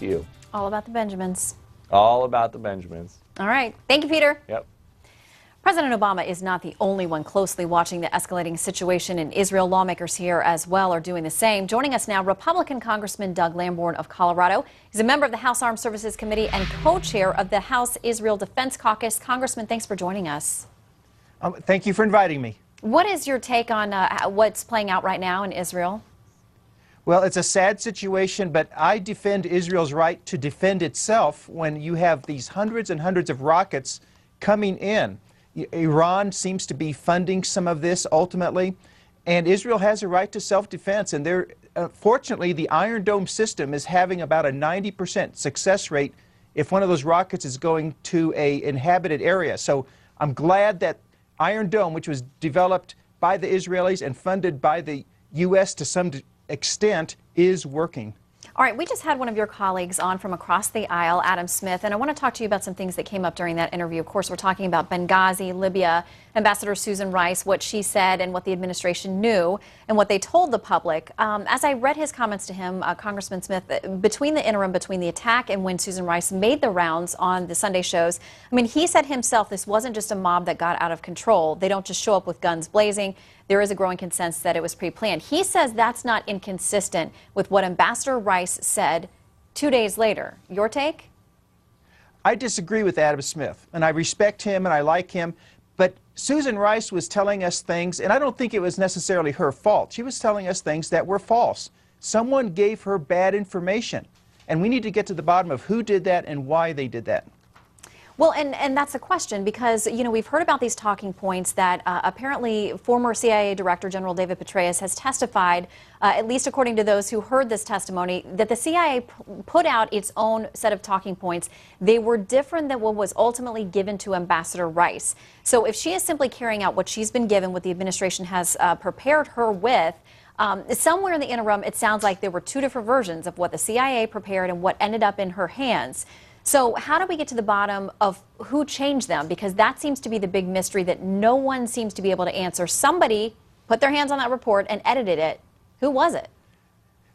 to you. All about the Benjamins. All about the Benjamins. All right. Thank you, Peter. Yep. President Obama is not the only one closely watching the escalating situation in Israel. Lawmakers here as well are doing the same. Joining us now, Republican Congressman Doug Lamborn of Colorado. He's a member of the House Armed Services Committee and co-chair of the House Israel Defense Caucus. Congressman, thanks for joining us. Thank you for inviting me. What is your take on what's playing out right now in Israel? Well, it's a sad situation, but I defend Israel's right to defend itself when you have these hundreds and hundreds of rockets coming in. Iran seems to be funding some of this ultimately, and Israel has a right to self-defense. And fortunately, the Iron Dome system is having about a 90% success rate if one of those rockets is going to an inhabited area. So I'm glad that Iron Dome, which was developed by the Israelis and funded by the U.S. to some extent, is working. All right, we just had one of your colleagues on from across the aisle, Adam Smith, and I want to talk to you about some things that came up during that interview. Of course, we're talking about Benghazi, Libya, Ambassador Susan Rice, what she said and what the administration knew and what they told the public. As I read his comments to him, Congressman Smith, between the attack and when Susan Rice made the rounds on the Sunday shows, I mean, he said himself this wasn't just a mob that got out of control. They don't just show up with guns blazing. There is a growing consensus that it was pre-planned. He says that's not inconsistent with what Ambassador Rice said 2 days later. Your take? I disagree with Adam Smith, and I respect him and I like him, but Susan Rice was telling us things, and I don't think it was necessarily her fault. She was telling us things that were false. Someone gave her bad information, and we need to get to the bottom of who did that and why they did that. Well, and that's a question because, you know, we've heard about these talking points that apparently former CIA Director General David Petraeus has testified, at least according to those who heard this testimony, that the CIA put out its own set of talking points. They were different than what was ultimately given to Ambassador Rice. So if she is simply carrying out what she's been given, what the administration has prepared her with, somewhere in the interim, it sounds like there were two different versions of what the CIA prepared and what ended up in her hands. So how do we get to the bottom of who changed them? Because that seems to be the big mystery that no one seems to be able to answer. Somebody put their hands on that report and edited it. Who was it?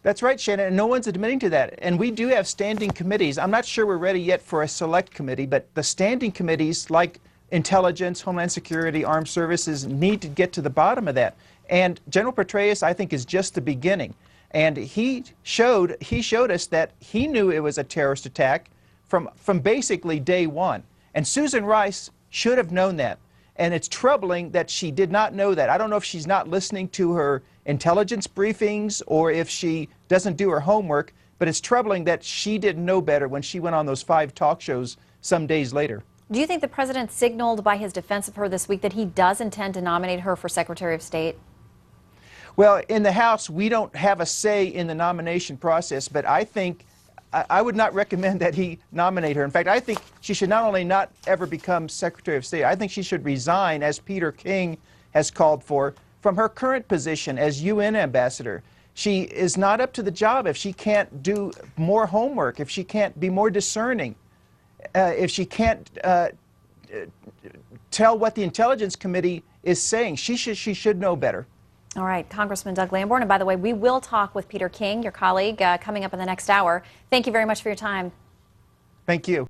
That's right, Shannon, and no one's admitting to that. And we do have standing committees. I'm not sure we're ready yet for a select committee, but the standing committees like Intelligence, Homeland Security, Armed Services need to get to the bottom of that. And General Petraeus, I think, is just the beginning. And he showed us that he knew it was a terrorist attack from basically day one. And Susan Rice should have known that. And it's troubling that she did not know that. I don't know if she's not listening to her intelligence briefings or if she doesn't do her homework, but it's troubling that she didn't know better when she went on those 5 talk shows some days later. Do you think the president signaled by his defense of her this week that he does intend to nominate her for Secretary of State? Well, in the House, we don't have a say in the nomination process, but I think I would not recommend that he nominate her. In fact, I think she should not only not ever become Secretary of State, I think she should resign, as Peter King has called for, from her current position as UN ambassador. She is not up to the job if she can't do more homework, if she can't be more discerning, if she can't tell what the Intelligence Committee is saying. She should know better. All right, Congressman Doug Lamborn. And by the way, we will talk with Peter King, your colleague, coming up in the next hour. Thank you very much for your time. Thank you.